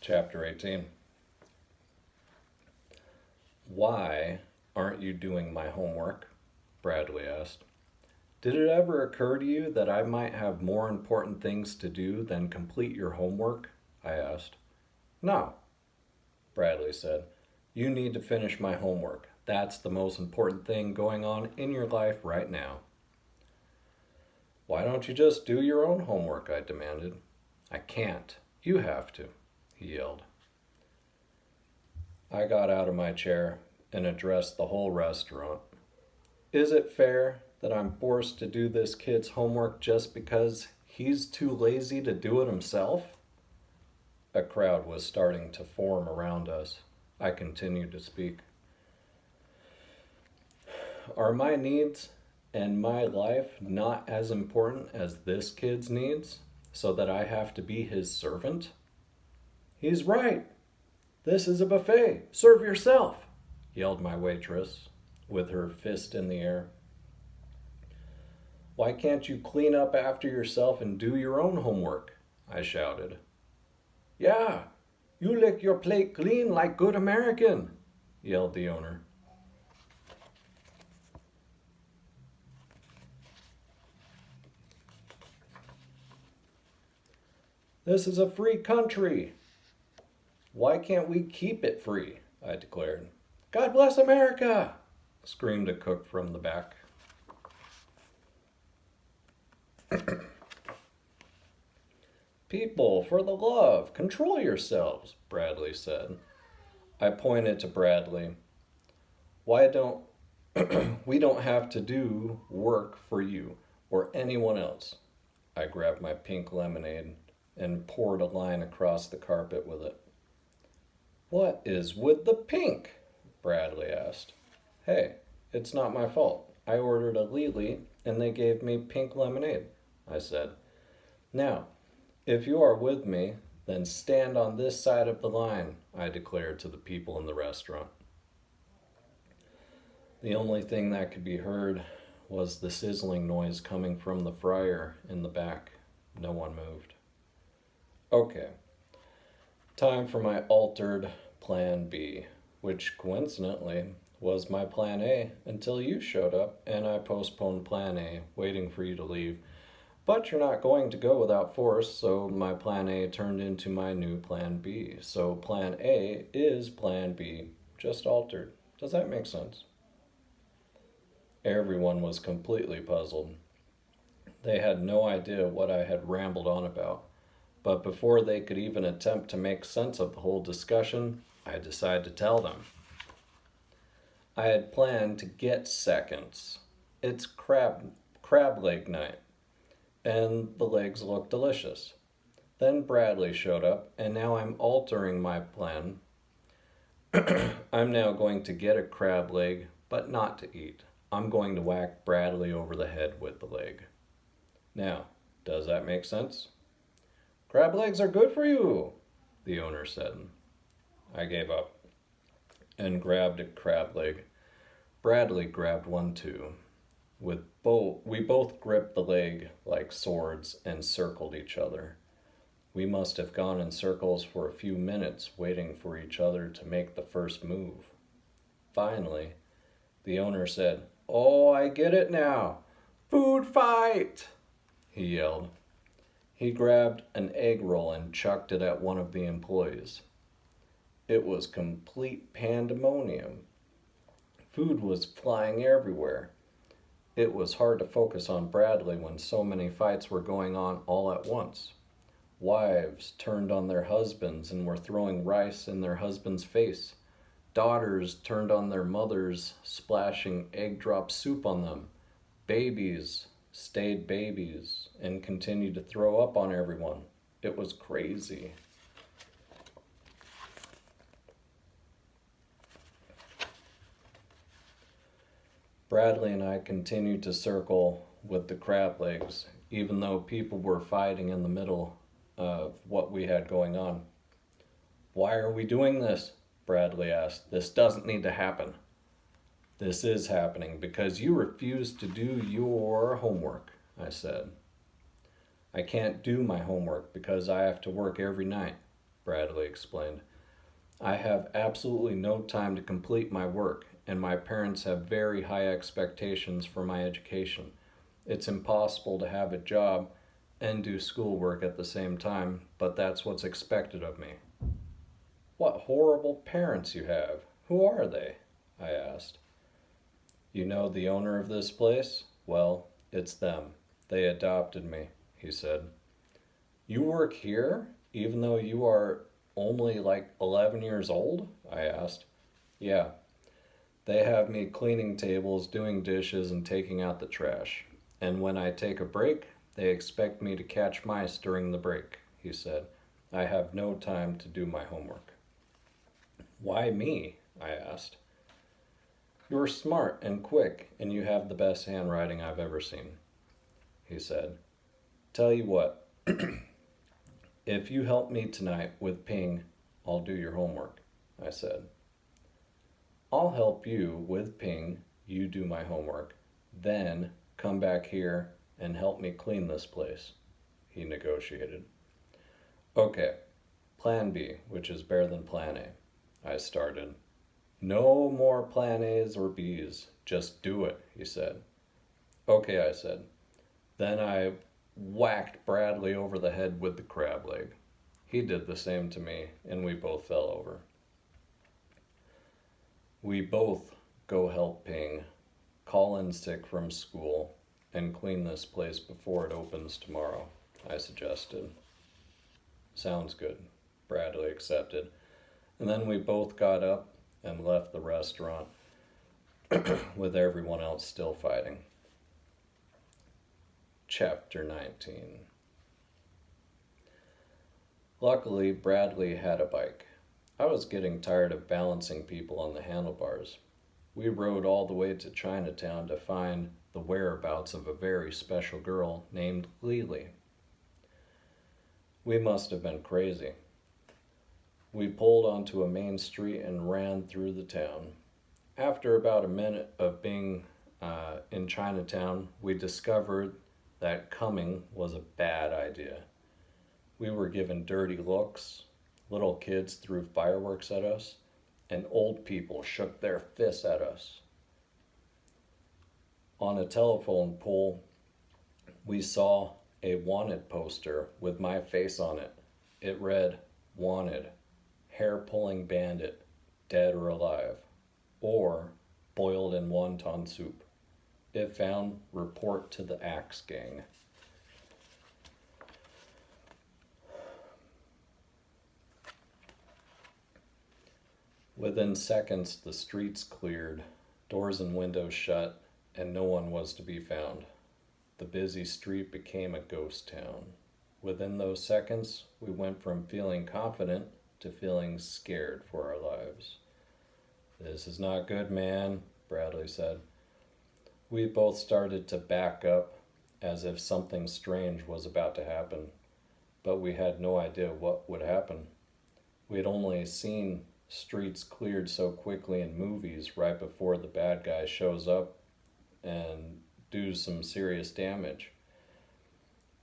Chapter 18. Why aren't you doing my homework? Bradley asked. Did it ever occur to you that I might have more important things to do than complete your homework? I asked. No, Bradley said. You need to finish my homework. That's the most important thing going on in your life right now. Why don't you just do your own homework? I demanded. I can't. You have to, he yelled. I got out of my chair and addressed the whole restaurant. Is it fair that I'm forced to do this kid's homework just because he's too lazy to do it himself? A crowd was starting to form around us. I continued to speak. Are my needs and my life not as important as this kid's needs, so that I have to be his servant? He's right. This is a buffet. Serve yourself, yelled my waitress, with her fist in the air. Why can't you clean up after yourself and do your own homework? I shouted. Yeah, you lick your plate clean like good American, yelled the owner. This is a free country. Why can't we keep it free? I declared. God bless America, screamed a cook from the back. People, for the love, control yourselves, Bradley said. I pointed to Bradley. Why don't we don't have to do work for you or anyone else? I grabbed my pink lemonade and poured a line across the carpet with it. What is with the pink? Bradley asked. Hey, it's not my fault. I ordered a Lily and they gave me pink lemonade, I said. Now, if you are with me, then stand on this side of the line, I declared to the people in the restaurant. The only thing that could be heard was the sizzling noise coming from the fryer in the back. No one moved. Okay, time for my altered plan B, which coincidentally was my plan A until you showed up and I postponed plan A, waiting for you to leave. But you're not going to go without force, so my plan A turned into my new plan B. So plan A is plan B, just altered. Does that make sense? Everyone was completely puzzled. They had no idea what I had rambled on about. But before they could even attempt to make sense of the whole discussion, I decided to tell them. I had planned to get seconds. It's crab leg night, and the legs look delicious. Then Bradley showed up, and now I'm altering my plan. I'm now going to get a crab leg, but not to eat. I'm going to whack Bradley over the head with the leg. Now, does that make sense? Crab legs are good for you, the owner said. I gave up and grabbed a crab leg. Bradley grabbed one too. We both gripped the leg like swords and circled each other. We must have gone in circles for a few minutes waiting for each other to make the first move. Finally, the owner said, "Oh, I get it now. Food fight!" he yelled. He grabbed an egg roll and chucked it at one of the employees. It was complete pandemonium. Food was flying everywhere. It was hard to focus on Bradley when so many fights were going on all at once. Wives turned on their husbands and were throwing rice in their husband's face. Daughters turned on their mothers, splashing egg drop soup on them. Babies stayed babies and continued to throw up on everyone. It was crazy. Bradley and I continued to circle with the crab legs, even though people were fighting in the middle of what we had going on. Why are we doing this? Bradley asked. This doesn't need to happen. This is happening because you refuse to do your homework, I said. I can't do my homework because I have to work every night. Bradley explained. I have absolutely no time to complete my work, and my parents have very high expectations for my education. It's impossible to have a job and do schoolwork at the same time, but that's what's expected of me. What horrible parents you have. Who are they? I asked. You know the owner of this place? Well, it's them. They adopted me, he said. You work here, even though you are only like 11 years old? I asked. Yeah, they have me cleaning tables, doing dishes, and taking out the trash. And when I take a break, they expect me to catch mice during the break, he said. I have no time to do my homework. Why me? I asked. You're smart and quick, and you have the best handwriting I've ever seen, he said. Tell you what, if you help me tonight with Ping, I'll do your homework, I said. I'll help you with Ping, you do my homework, then come back here and help me clean this place, he negotiated. Okay, Plan B, which is better than Plan A, I started. No more Plan A's or B's, just do it, he said. Okay, I said. Then I whacked Bradley over the head with the crab leg. He did the same to me, and we both fell over. We both go help Ping, call in sick from school, and clean this place before it opens tomorrow, I suggested. Sounds good, Bradley accepted. And then we both got up and left the restaurant with everyone else still fighting. Chapter 19. Luckily, Bradley had a bike. I was getting tired of balancing people on the handlebars. We rode all the way to Chinatown to find the whereabouts of a very special girl named Lily. We must have been crazy. We pulled onto a main street and ran through the town. After about a minute of being in Chinatown, we discovered that coming was a bad idea. We were given dirty looks, little kids threw fireworks at us, and old people shook their fists at us. On a telephone pole, we saw a wanted poster with my face on it. It read, "Wanted, hair-pulling bandit, dead or alive, or boiled in wonton soup. If found, report to the Axe Gang." Within seconds, the streets cleared, doors and windows shut, and no one was to be found. The busy street became a ghost town. Within those seconds, we went from feeling confident to feeling scared for our lives. "This is not good, man," Bradley said. We both started to back up as if something strange was about to happen, but we had no idea what would happen. We had only seen streets cleared so quickly in movies right before the bad guy shows up and does some serious damage.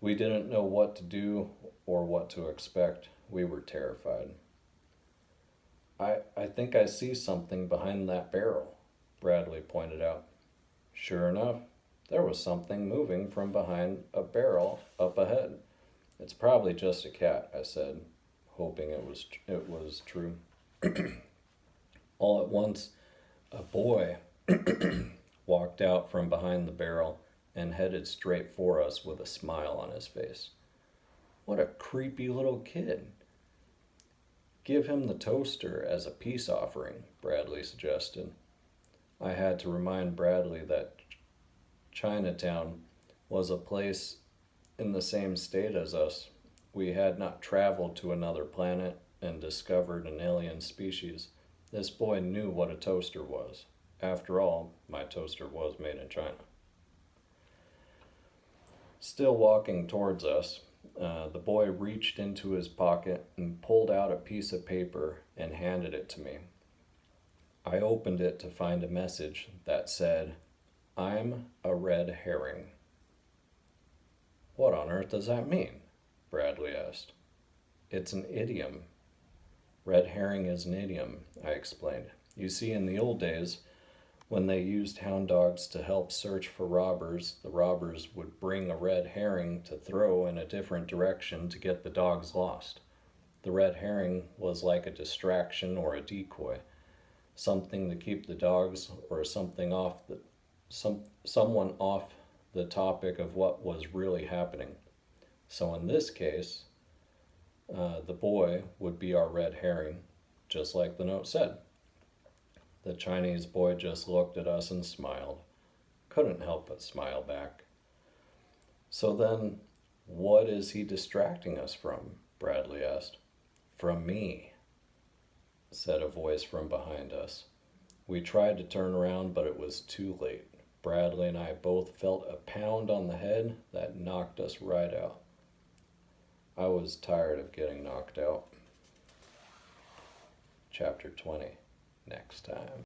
We didn't know what to do or what to expect. We were terrified. I think I see something behind that barrel," Bradley pointed out. Sure enough, there was something moving from behind a barrel up ahead. "It's probably just a cat," I said, hoping it was true. All at once, a boy walked out from behind the barrel and headed straight for us with a smile on his face. What a creepy little kid. "Give him the toaster as a peace offering," Bradley suggested. I had to remind Bradley that Chinatown was a place in the same state as us. We had not traveled to another planet and discovered an alien species. This boy knew what a toaster was. After all, my toaster was made in China. Still walking towards us, the boy reached into his pocket and pulled out a piece of paper and handed it to me. I opened it to find a message that said, "I'm a red herring." "What on earth does that mean?" Bradley asked. "It's an idiom," Red herring is an idiom, I explained. You see, in the old days, when they used hound dogs to help search for robbers, the robbers would bring a red herring to throw in a different direction to get the dogs lost. The red herring was like a distraction or a decoy, something to keep the dogs or someone off the topic of what was really happening. So in this case, the boy would be our red herring, just like the note said. The Chinese boy just looked at us and smiled. Couldn't help but smile back. So then, what is he distracting us from? Bradley asked. From me, said a voice from behind us. We tried to turn around, but it was too late. Bradley and I both felt a pound on the head that knocked us right out. I was tired of getting knocked out. Chapter 20, next time.